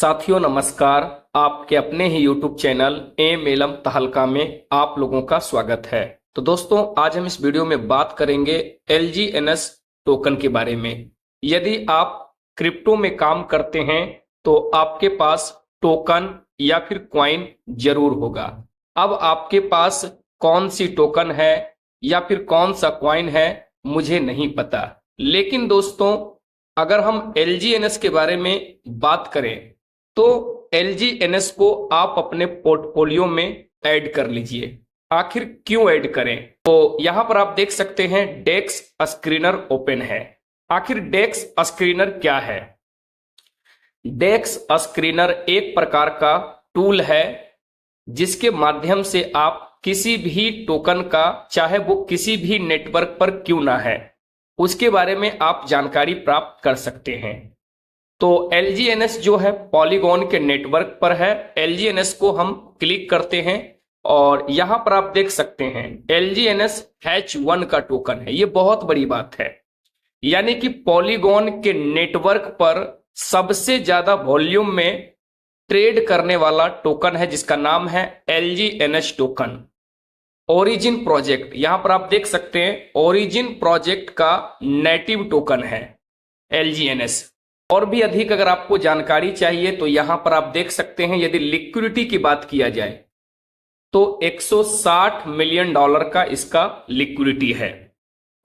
साथियों नमस्कार। आपके अपने ही YouTube चैनल एम एलम तहलका में आप लोगों का स्वागत है। तो दोस्तों आज हम इस वीडियो में बात करेंगे LGNS टोकन के बारे में। यदि आप क्रिप्टो में काम करते हैं तो आपके पास टोकन या फिर कॉइन जरूर होगा। अब आपके पास कौन सी टोकन है या फिर कौन सा कॉइन है मुझे नहीं पता, लेकिन दोस्तों अगर हम LGNS के बारे में बात करें तो LGNS को आप अपने पोर्टफोलियो में ऐड कर लीजिए। आखिर क्यों ऐड करें? तो यहां पर आप देख सकते हैं डेक्स स्क्रीनर ओपन है। आखिर डेक्स स्क्रीनर क्या है? डेक्स स्क्रीनर एक प्रकार का टूल है जिसके माध्यम से आप किसी भी टोकन का, चाहे वो किसी भी नेटवर्क पर क्यों ना है, उसके बारे में आप जानकारी प्राप्त कर सकते हैं। तो LGNS जो है पॉलीगॉन के नेटवर्क पर है। LGNS को हम क्लिक करते हैं और यहां पर आप देख सकते हैं LGNS H1 का टोकन है। ये बहुत बड़ी बात है, यानी कि पॉलीगॉन के नेटवर्क पर सबसे ज्यादा वॉल्यूम में ट्रेड करने वाला टोकन है जिसका नाम है LGNS टोकन। ओरिजिन प्रोजेक्ट, यहां पर आप देख सकते हैं ओरिजिन प्रोजेक्ट का नेटिव टोकन है LGNS। और भी अधिक अगर आपको जानकारी चाहिए तो यहां पर आप देख सकते हैं, यदि लिक्विडिटी की बात किया जाए तो $160 मिलियन का इसका लिक्विडिटी है।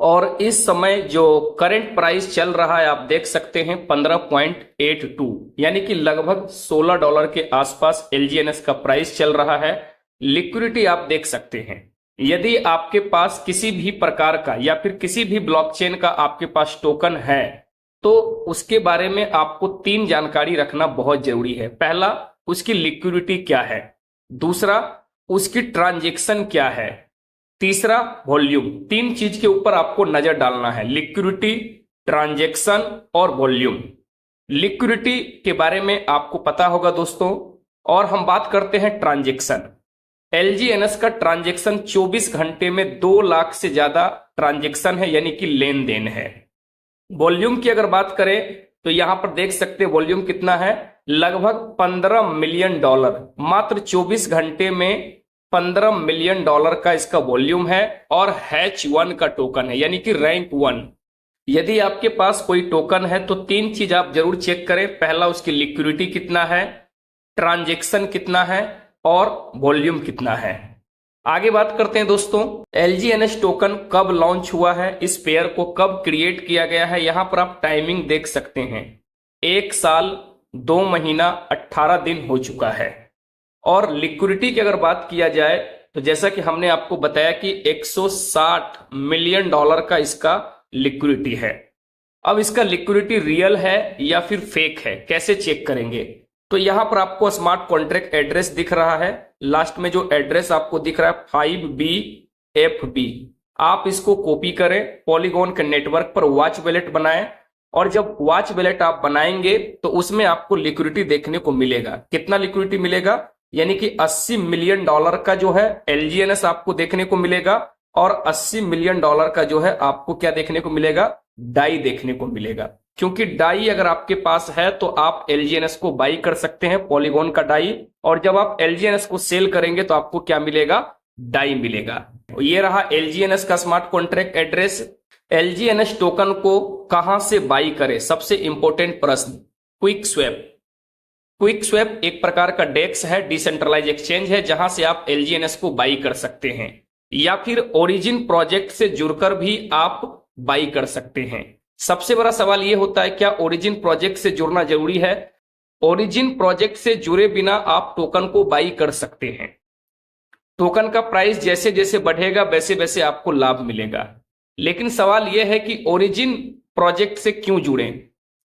और इस समय जो करंट प्राइस चल रहा है आप देख सकते हैं 15.82, यानी कि लगभग $16 के आसपास LGNS का प्राइस चल रहा है। लिक्विडिटी आप देख सकते हैं। यदि आपके पास किसी भी प्रकार का या फिर किसी भी ब्लॉकचेन का आपके पास टोकन है तो उसके बारे में आपको 3 जानकारी रखना बहुत जरूरी है। पहला, उसकी लिक्विडिटी क्या है। दूसरा, उसकी ट्रांजैक्शन क्या है। तीसरा, वॉल्यूम। 3 चीज के ऊपर आपको नजर डालना है, लिक्विडिटी, ट्रांजैक्शन और वॉल्यूम। लिक्विडिटी के बारे में आपको पता होगा दोस्तों। और हम बात करते हैं ट्रांजैक्शन। LGNS का ट्रांजैक्शन 24 घंटे में 2 लाख से ज्यादा ट्रांजैक्शन है, यानी कि लेन देन है। वॉल्यूम की अगर बात करें तो यहां पर देख सकते हैं वॉल्यूम कितना है, लगभग $15 मिलियन। मात्र 24 घंटे में $15 मिलियन का इसका वॉल्यूम है और H1 का टोकन है, यानी कि रैंक 1। यदि आपके पास कोई टोकन है तो 3 चीज आप जरूर चेक करें। पहला, उसकी लिक्विडिटी कितना है, ट्रांजैक्शन कितना है और वॉल्यूम कितना है। आगे बात करते हैं दोस्तों, LGNS टोकन कब लॉन्च हुआ है, इस पेयर को कब क्रिएट किया गया है। यहां पर आप टाइमिंग देख सकते हैं, 1 साल 2 महीना 18 दिन हो चुका है। और लिक्विडिटी की अगर बात किया जाए तो जैसा कि हमने आपको बताया कि $160 मिलियन का इसका लिक्विडिटी है। अब इसका लिक्विडिटी रियल है या फिर फेक है, कैसे चेक करेंगे? तो यहां पर आपको स्मार्ट कॉन्ट्रैक्ट एड्रेस दिख रहा है। लास्ट में जो एड्रेस आपको दिख रहा है 5BFB, आप इसको कॉपी करें, पॉलीगॉन के नेटवर्क पर वॉच वैलेट बनाएं। और जब वॉच वैलेट आप बनाएंगे तो उसमें आपको लिक्विडिटी देखने को मिलेगा। कितना लिक्विडिटी मिलेगा? यानी कि $80 मिलियन का जो है LGNS आपको देखने को मिलेगा। और $80 मिलियन का जो है आपको क्या देखने को मिलेगा? डाई देखने को मिलेगा। क्योंकि डाई अगर आपके पास है तो आप LGNS को बाई कर सकते हैं, पॉलीगॉन का डाई। और जब आप LGNS को सेल करेंगे तो आपको क्या मिलेगा? डाई मिलेगा। ये रहा LGNS का smart contract address. LGNS token को कहां से बाई करें, सबसे इंपॉर्टेंट प्रश्न। Quick swap. क्विक स्वैप एक प्रकार का डेक्स है, डिसेंट्रलाइज एक्सचेंज है, जहां से आप LGNS को बाई कर सकते हैं। या फिर ओरिजिन प्रोजेक्ट से जुड़कर भी आप बाई कर सकते हैं। सबसे बड़ा सवाल यह होता है, क्या ओरिजिन प्रोजेक्ट से जुड़ना जरूरी है? ओरिजिन प्रोजेक्ट से जुड़े बिना आप टोकन को बाई कर सकते हैं। टोकन का प्राइस जैसे जैसे बढ़ेगा वैसे वैसे आपको लाभ मिलेगा। लेकिन सवाल यह है कि ओरिजिन प्रोजेक्ट से क्यों जुड़ें?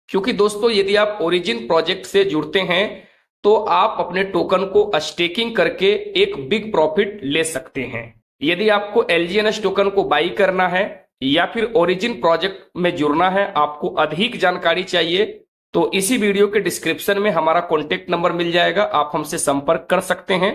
क्योंकि दोस्तों यदि आप ओरिजिन प्रोजेक्ट से जुड़ते हैं तो आप अपने टोकन को स्टेकिंग करके एक बिग प्रॉफिट ले सकते हैं। यदि आपको LGNS टोकन को बाई करना है या फिर ओरिजिन प्रोजेक्ट में जुड़ना है, आपको अधिक जानकारी चाहिए तो इसी वीडियो के डिस्क्रिप्शन में हमारा कॉन्टेक्ट नंबर मिल जाएगा, आप हमसे संपर्क कर सकते हैं।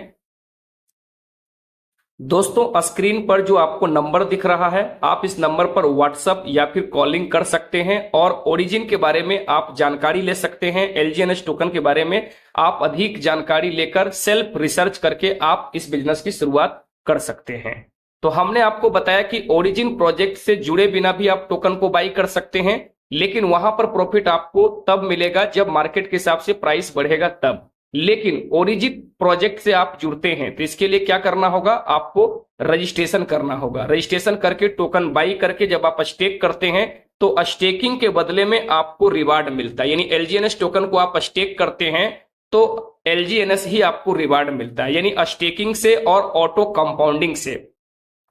दोस्तों स्क्रीन पर जो आपको नंबर दिख रहा है, आप इस नंबर पर व्हाट्सएप या फिर कॉलिंग कर सकते हैं और ओरिजिन के बारे में आप जानकारी ले सकते हैं। LGNS टोकन के बारे में आप अधिक जानकारी लेकर सेल्फ रिसर्च करके आप इस बिजनेस की शुरुआत कर सकते हैं। तो हमने आपको बताया कि ओरिजिन प्रोजेक्ट से जुड़े बिना भी आप टोकन को बाई कर सकते हैं, लेकिन वहां पर प्रॉफिट आपको तब मिलेगा जब मार्केट के हिसाब से प्राइस बढ़ेगा तब। लेकिन ओरिजिन प्रोजेक्ट से आप जुड़ते हैं तो इसके लिए क्या करना होगा, आपको रजिस्ट्रेशन करना होगा। रजिस्ट्रेशन करके टोकन बाई करके जब आप स्टेक करते हैं तो स्टेकिंग के बदले में आपको रिवार्ड मिलता है। यानी LGNS टोकन को आप स्टेक करते हैं तो LGNS ही आपको रिवार्ड मिलता है। यानी स्टेकिंग से और ऑटो कंपाउंडिंग से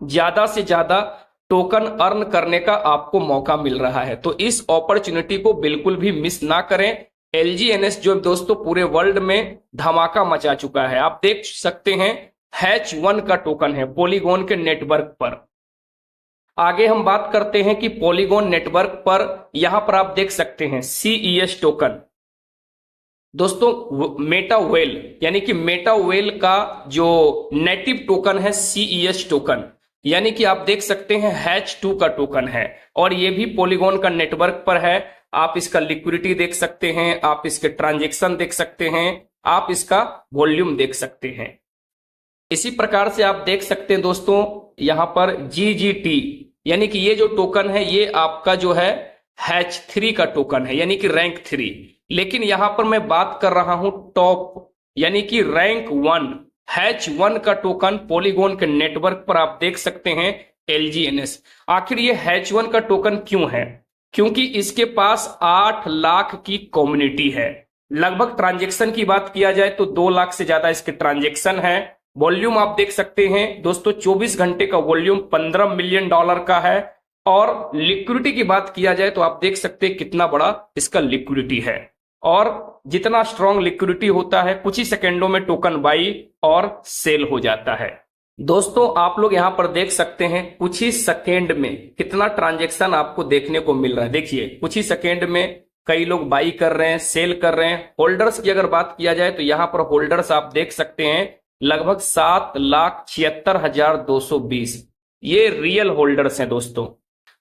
ज्यादा टोकन अर्न करने का आपको मौका मिल रहा है। तो इस अपॉर्चुनिटी को बिल्कुल भी मिस ना करें। LGNS जो दोस्तों पूरे वर्ल्ड में धमाका मचा चुका है। आप देख सकते हैं H1 का टोकन है पॉलीगॉन के नेटवर्क पर। आगे हम बात करते हैं कि पॉलीगॉन नेटवर्क पर यहां पर आप देख सकते हैं CES टोकन। दोस्तों मेटा वेल यानी कि मेटा वेल का जो नेटिव टोकन है CES टोकन, यानी कि आप देख सकते हैं H2 का टोकन है और ये भी पॉलीगॉन का नेटवर्क पर है। आप इसका लिक्विडिटी देख सकते हैं, आप इसके ट्रांजैक्शन देख सकते हैं, आप इसका वॉल्यूम देख सकते हैं। इसी प्रकार से आप देख सकते हैं दोस्तों यहां पर GGT, यानी कि ये जो टोकन है ये आपका जो है H3 का टोकन है, यानी कि रैंक 3। लेकिन यहां पर मैं बात कर रहा हूं टॉप यानी कि रैंक 1 H1 का टोकन पॉलीगॉन के नेटवर्क पर आप देख सकते हैं LGNS। आखिर ये H1 का टोकन क्यों है? क्योंकि इसके पास 8 लाख की कम्युनिटी है। लगभग ट्रांजैक्शन की बात किया जाए तो 2 लाख से ज्यादा इसके ट्रांजैक्शन है। वॉल्यूम आप देख सकते हैं दोस्तों 24 घंटे का वॉल्यूम $15 मिलियन का है। और लिक्विडिटी की बात किया जाए तो आप देख सकते हैं कितना बड़ा इसका लिक्विडिटी है। और जितना स्ट्रॉन्ग लिक्विडिटी होता है कुछ ही सेकेंडों में टोकन बाई और सेल हो जाता है। दोस्तों आप लोग यहां पर देख सकते हैं कुछ ही सेकेंड में कितना ट्रांजैक्शन आपको देखने को मिल रहा है। देखिए कुछ ही सेकेंड में कई लोग बाई कर रहे हैं, सेल कर रहे हैं। होल्डर्स की अगर बात किया जाए तो यहां पर होल्डर्स आप देख सकते हैं लगभग 7,76,220 ये रियल होल्डर्स हैं दोस्तों।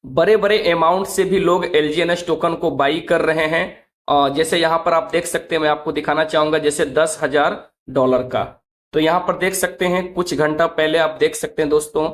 बड़े बड़े अमाउंट से भी लोग LGNS टोकन को बाई कर रहे हैं। जैसे यहां पर आप देख सकते हैं, मैं आपको दिखाना चाहूंगा जैसे $10,000 का, तो यहां पर देख सकते हैं कुछ घंटा पहले आप देख सकते हैं दोस्तों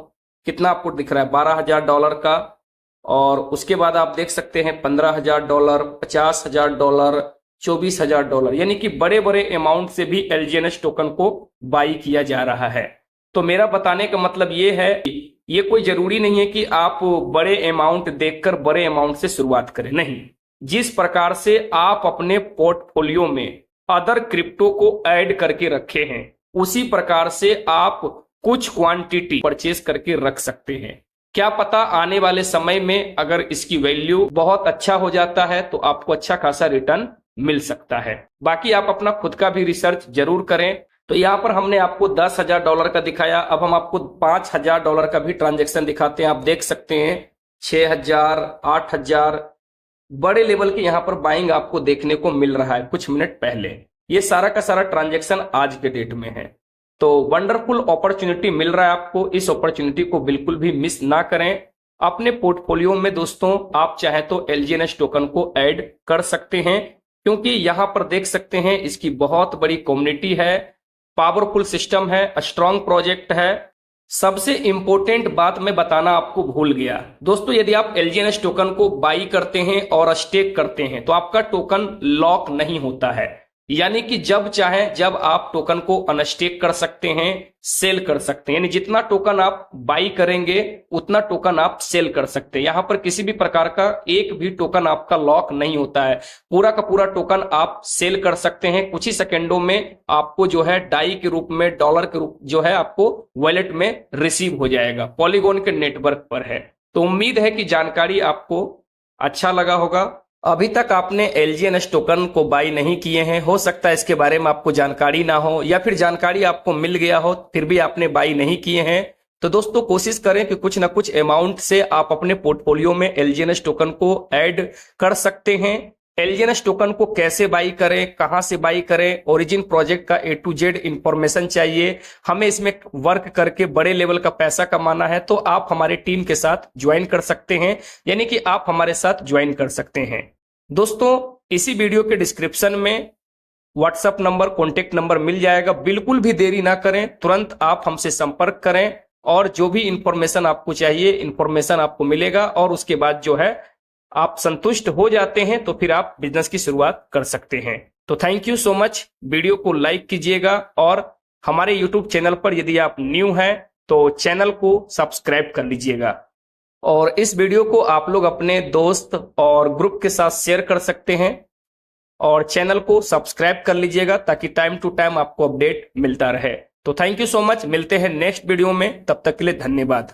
कितना आपको दिख रहा है $12,000 का। और उसके बाद आप देख सकते हैं $15,000, $50,000, $24,000, यानी कि बड़े बड़े अमाउंट से भी LGNS टोकन को बाई किया जा रहा है। तो मेरा बताने का मतलब ये है ये कोई जरूरी नहीं है कि आप बड़े अमाउंट देखकर बड़े अमाउंट से शुरुआत करें। नहीं, जिस प्रकार से आप अपने पोर्टफोलियो में अदर क्रिप्टो को ऐड करके रखे हैं उसी प्रकार से आप कुछ क्वांटिटी परचेज करके रख सकते हैं। क्या पता आने वाले समय में अगर इसकी वैल्यू बहुत अच्छा हो जाता है तो आपको अच्छा खासा रिटर्न मिल सकता है। बाकी आप अपना खुद का भी रिसर्च जरूर करें। तो यहां पर हमने आपको $10,000 का दिखाया, अब हम आपको $5,000 का भी ट्रांजैक्शन दिखाते हैं। आप देख सकते हैं 6,000, 8,000 बड़े लेवल की यहां पर बाइंग आपको देखने को मिल रहा है कुछ मिनट पहले। ये सारा का सारा ट्रांजैक्शन आज के डेट में है। तो वंडरफुल अपॉर्चुनिटी मिल रहा है आपको, इस अपॉर्चुनिटी को बिल्कुल भी मिस ना करें। अपने पोर्टफोलियो में दोस्तों आप चाहे तो LGNS टोकन को ऐड कर सकते हैं, क्योंकि यहां पर देख सकते हैं इसकी बहुत बड़ी कम्युनिटी है, पावरफुल सिस्टम है, स्ट्रॉन्ग प्रोजेक्ट है। सबसे इंपॉर्टेंट बात मैं बताना आपको भूल गया दोस्तों, यदि आप LGNS टोकन को बाई करते हैं और स्टेक करते हैं तो आपका टोकन लॉक नहीं होता है। यानी कि जब चाहे जब आप टोकन को अनस्टेक कर सकते हैं, सेल कर सकते हैं। यानी जितना टोकन आप बाई करेंगे उतना टोकन आप सेल कर सकते हैं। यहां पर किसी भी प्रकार का एक भी टोकन आपका लॉक नहीं होता है। पूरा का पूरा टोकन आप सेल कर सकते हैं। कुछ ही सेकेंडों में आपको जो है डाई के रूप में, डॉलर के रूप जो है आपको वॉलेट में रिसीव हो जाएगा। पॉलीगॉन के नेटवर्क पर है। तो उम्मीद है कि जानकारी आपको अच्छा लगा होगा। अभी तक आपने LGNS टोकन को बाई नहीं किए हैं, हो सकता है इसके बारे में आपको जानकारी ना हो या फिर जानकारी आपको मिल गया हो फिर भी आपने बाई नहीं किए हैं। तो दोस्तों कोशिश करें कि कुछ ना कुछ अमाउंट से आप अपने पोर्टफोलियो में LGNS टोकन को ऐड कर सकते हैं। LGNS टोकन को कैसे बाई करें, कहां से बाई करें, ओरिजिन प्रोजेक्ट का A to Z इंफॉर्मेशन चाहिए, हमें इसमें वर्क करके बड़े लेवल का पैसा कमाना है, तो आप हमारे टीम के साथ ज्वाइन कर सकते हैं, यानी कि आप हमारे साथ ज्वाइन कर सकते हैं। दोस्तों, इसी वीडियो के डिस्क्रिप्शन में व्हाट्सएप नंबर, कॉन्टेक्ट नंबर मिल जाएगा। बिल्कुल भी देरी ना करें, तुरंत आप हमसे संपर्क करें और जो भी इंफॉर्मेशन आपको चाहिए इंफॉर्मेशन आपको मिलेगा, और उसके बाद जो है आप संतुष्ट हो जाते हैं तो फिर आप बिजनेस की शुरुआत कर सकते हैं। तो thank you so much. Video को लाइक कीजिएगा और हमारे यूट्यूब चैनल पर यदि आप न्यू हैं तो चैनल को सब्सक्राइब कर लीजिएगा, और इस वीडियो को आप लोग अपने दोस्त और ग्रुप के साथ शेयर कर सकते हैं, और चैनल को सब्सक्राइब कर लीजिएगा ताकि टाइम टू टाइम आपको अपडेट मिलता रहे। तो थैंक यू सो मच। मिलते हैं नेक्स्ट वीडियो में, तब तक के लिए धन्यवाद।